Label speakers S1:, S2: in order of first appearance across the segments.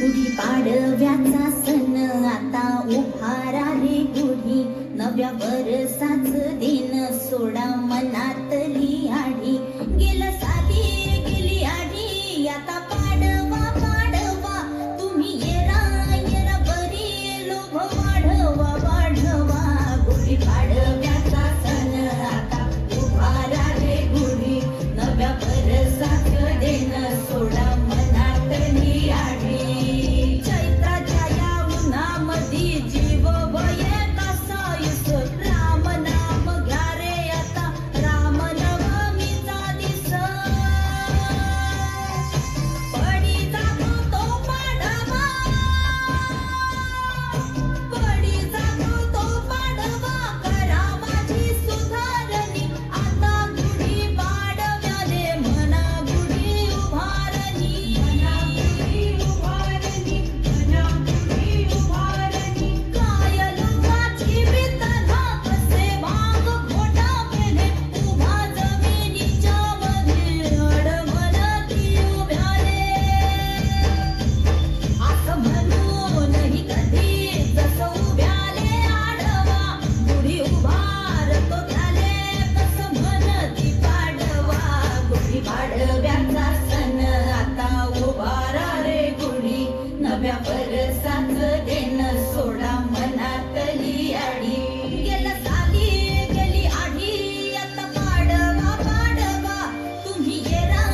S1: गुढीपाडव्याचा सण आता उभारा रे गुढी, नव्या वर्षाच दिन सोडा मनातली आढी. गेलं साली गेली आढी, आता पाडवा पाडवा, तुम्ही येरा येरा बरी लोभ वाढवा वाढवा. गुढीपाडव्याचा सण आता उभारा रे गुढी, नव्या वर्षाच दिन सोडा मनातली आढी. चैत्राच्या या उन्हामधी जीव वये कसायस, राम नाम घ्या रे आता, राम नवमीचा दिस. पडी जातो तो पाडवा, पडी जातो तो पाडवा, करा माझी सुधारणी. आता गुढी पाडव्याले म्हणा गुढी उभारणी, म्हणा गुढी उभारणी, म्हणा गुढी उभारणी. काय लोकाची वितना, कसे भाग खोटा पेले, उभा जमिनीच्या मध्ये अडमलती उभ्याले. असं म्हणूनही कधी जसं उभ्याले आडवा, गुढी उभारतो त्याले कसं म्हणती पाडवा. गुढी पाडव्याचा सण आता उभारा रे गुढी, नव्या वर्षाचं देण सोडा मनातली आढी. गेलं साली गेली आढी, आता पाडवा पाडवा, तुम्ही येरा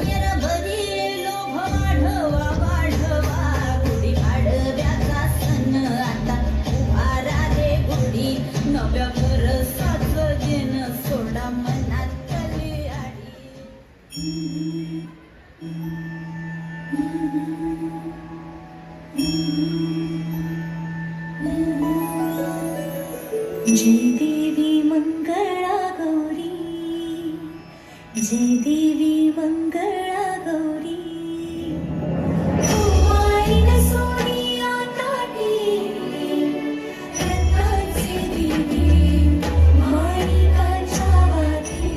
S1: येरा बरी लोभ वाढवा वाढवा. गुढी पाडव्याचा सण आता उभारा रे गुढी, नव्या वर्षाचं देण सोडा मनातली आढी. जय देवी मंगळा गौरी, जय देवी मंगळा गौरी. कुमारीन सोनिया ताटी, रत्नाचे दिवे माणिकाच्या वाती,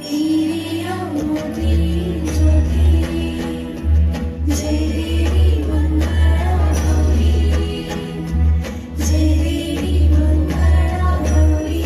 S1: हिरे मोती ज्योती. जय देवी मंगळा गौरी, जय देवी मंगळा गौरी.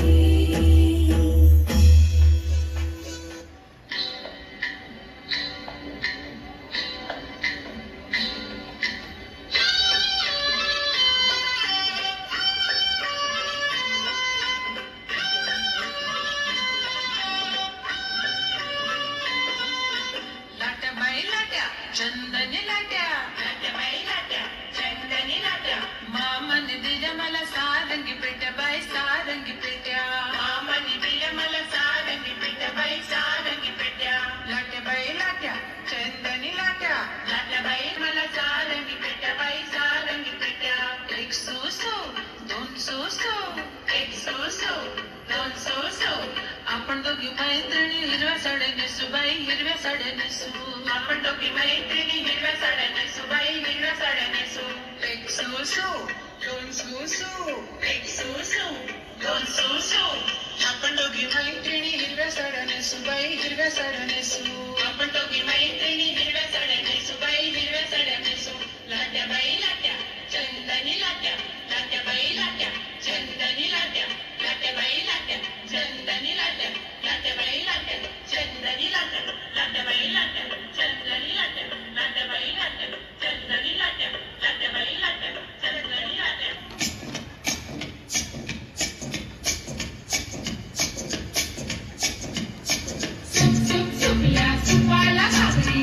S2: लाट्या बाई लाट्या चंदनी लाट्या, लाट्या बाई लाट्या चंदनी लाट्या. मामाने दिल्या मला सारंगी पेट्या बाई सारंगी पेट्या, मामाने दिल्या मला सारंगी पेट्या बाई सारंगी पेट्या. लाट्या बाई लाट्या चंदनी लाट्या, लाट्या बाई मला सारंगी पेट्या बाई सारंगी पेट्या. एक सुसो दोन सुसो, एक सुसो दोन सुसो. आपण दोघी मैत्रिणी हिरव्या साड्या नेसू बाई हिरव्या साड्या नेसू. आपण दोघी मैत्रिणी हिरव्या साड्या नेसू बाई हिरव्या साड्या नेसू. एक सुसो दोन सुसो, एक सुसो दोन सुसो. आपण दोघी मैत्रिणी हिरव्या साड्या नेसू बाई हिरव्या साड्या नेसू. आपण दोघी मैत्रिणी हिरव्या साड्या नेसू बाई हिरव्या साड्या नेसू. लाट्या बाई लाट्या चंदनी लाट्या, लाट्या बाई लाट्या चंदनी लाट्या, लाट्या बाई लाट्या चंदनी लाट्या, लाट्या बाई लाट्या चंदनी लाट्या, लाट्या बाई लाट्या चंदनी लाट्या, लाट्या बाई लाट्या चंदनी लाट्या, लाट्या बाई लाट्या चंदनी लाट्या. सुप सुप सुपल्या सुपाला घागरी,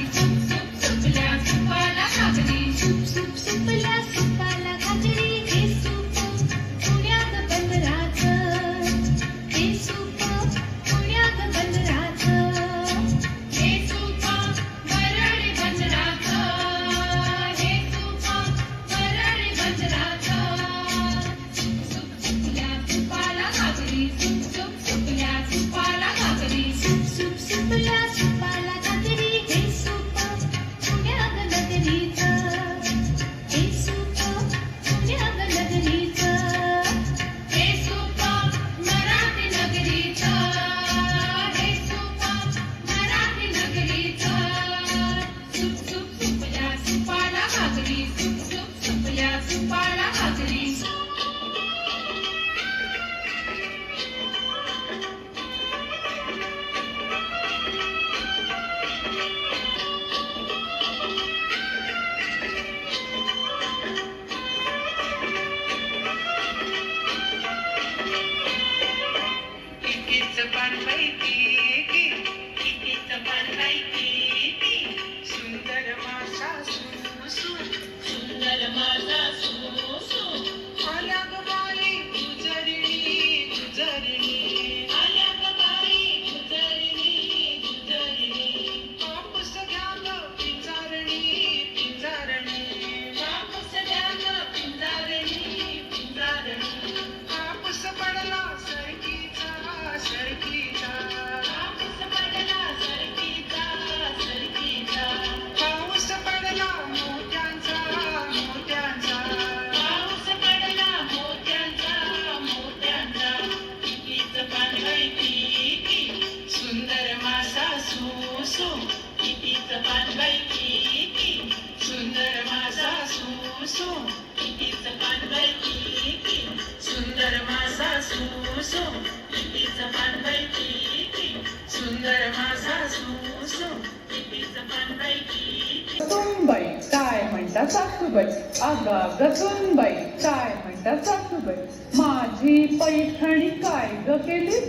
S2: चिकीचं पान बाई चिकी सुंदर माझा सुसू चिकीचं पान बाई चिकी
S3: सुनबाई काय म्हणता सासूबाई आगा ग सुनबाई काय म्हणता सासूबाई माझी पैठणी काय ग केली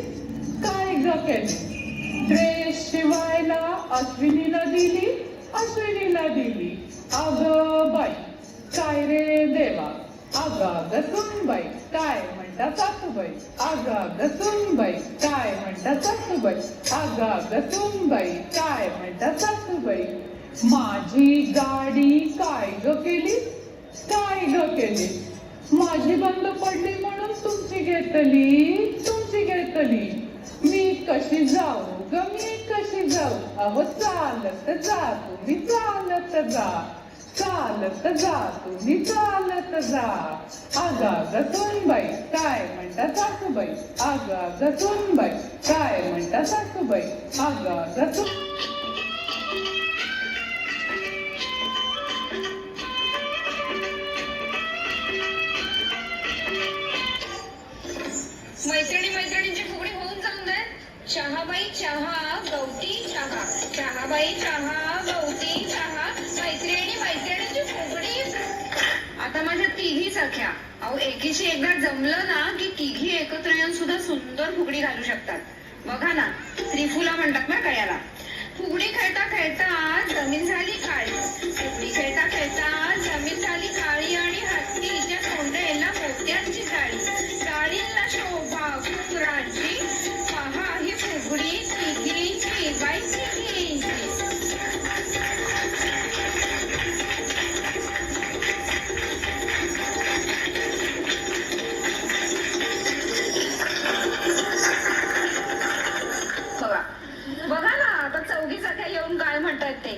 S3: काय ग केली ड्रेस शिवायला अश्विनीला दिली अश्विनीला दिली अग बाई काय रे देवा आगा ग सुनबाई काय म्हणता सासूबाई आगा ग सुनबाई काय म्हणता सासूबाई आगा ग सुनबाई काय म्हणता सासूबाई माझी गाडी काय ग केली काय ग केली माझी बंद पडली म्हणून तुमची घेतली मी कशी जाऊ ग मी कशी जाऊ अहो चालत जा तुम्ही चालत जा तुम्ही चालत जा आगा ग सुनबाई काय म्हणता सासूबाई आगा ग सुनबाई काय म्हणता सासूबाई आगा ग सुन
S4: मैत्रिणींची फुगडी होऊन जाऊन दे. चहाबाई चहा गवती चहा चहाबाई चहा गवती चहा मैत्रिणींची फुगडी. आता माझ्या तिघी सख्या अहो एकीशी एकदा जमलं ना की तिघी एकत्र येऊन सुद्धा सुंदर फुगडी घालू शकतात. बघा ना त्रिफुला म्हणतात ना कळ्याला. फुगडी खेळता खेळता जमीन झाली काळी फुगडी खेळता खेळता जमीन झाली काळी आणि हत्तीच्या तोंडेला मोत्यांची जाळी डाळींना शोभा कुकुरांची पहा ही फुगडी तिघींची बाई तिघींची. बघा ना आता चौघी सख्या येऊन काय म्हणतात ते.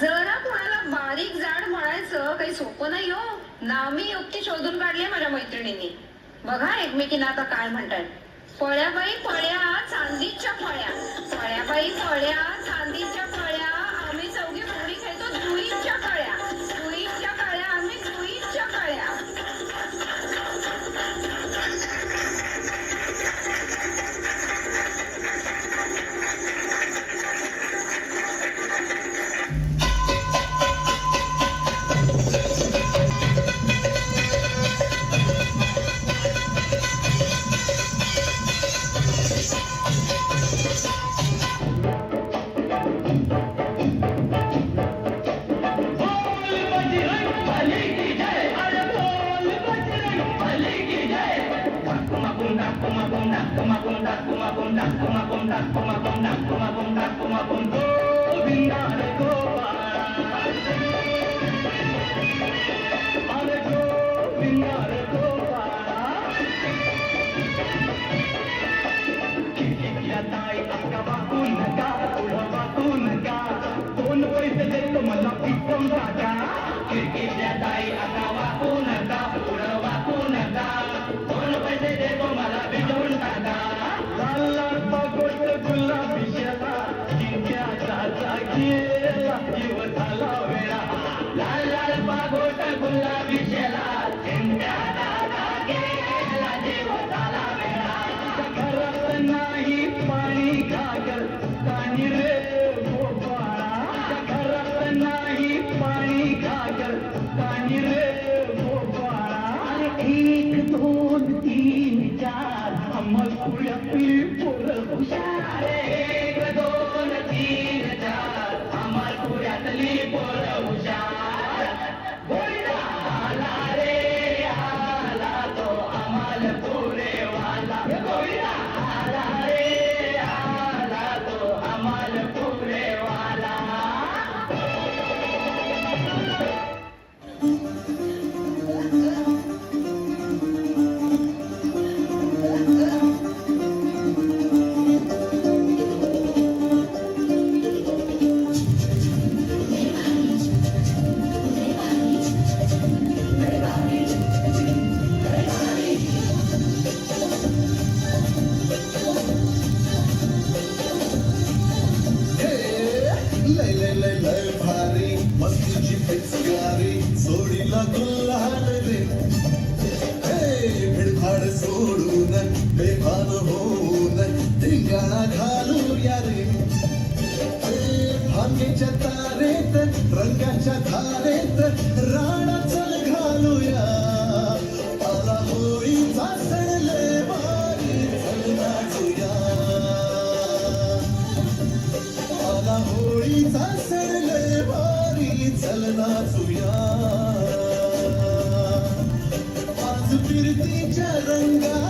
S4: जरा कोणाला बारीक जाड म्हणायचं काही सोपं नाही हो. नामी युक्ती शोधून काढली माझ्या मैत्रिणींनी. बघा एकमेकींना आता काय म्हणतात. पळ्याबाई पळ्या चांदीच्या फळ्या पळ्याबाई पळ्या चांदीच्या फळ्या आम्ही चौघी फुगडी खेळतो जुईच्या कळ्या आम्ही जुईच्या कळ्या.
S5: दोन पैसे देतो मला पिकम टाका खिडकीच्या ताई आता वाकू नका पुढं वाकू नका दोन पैसे देतो मला भिजवून टाका लाल लाल पागोट गुलाबी शेला चिंट्याचा जागेला जीव झाला वेळा लाल लाल पागोट गुलाबी शेला चिंट्याचा जागेला जीव झाला वेळा घरात नाही पाणी घागर पाणी रे नाही पाणी घागर पाणी रे भोपाळा 1 2 3 4 अमल पुण्यातली पोरं हुशार 1 2 3 4 अमल पुण्यातली पोरं हुशार गोळीला आला रे आला तो अमल पुरेवाला गोळीला आला रे आला तो अमल पुरेवाला.
S6: लय भारी मस्तीची पिचकारी सोडीला गुल्हार रे हे भिडभाड सोडून बेभान होळीच्या तारेत रंगाच्या धारेत राणा चल घालूया आला होळीचा सण लय भारी चल नाचूया आला होळीचा सण लय भारी चल नाचूया आज फिरतीच्या रंगा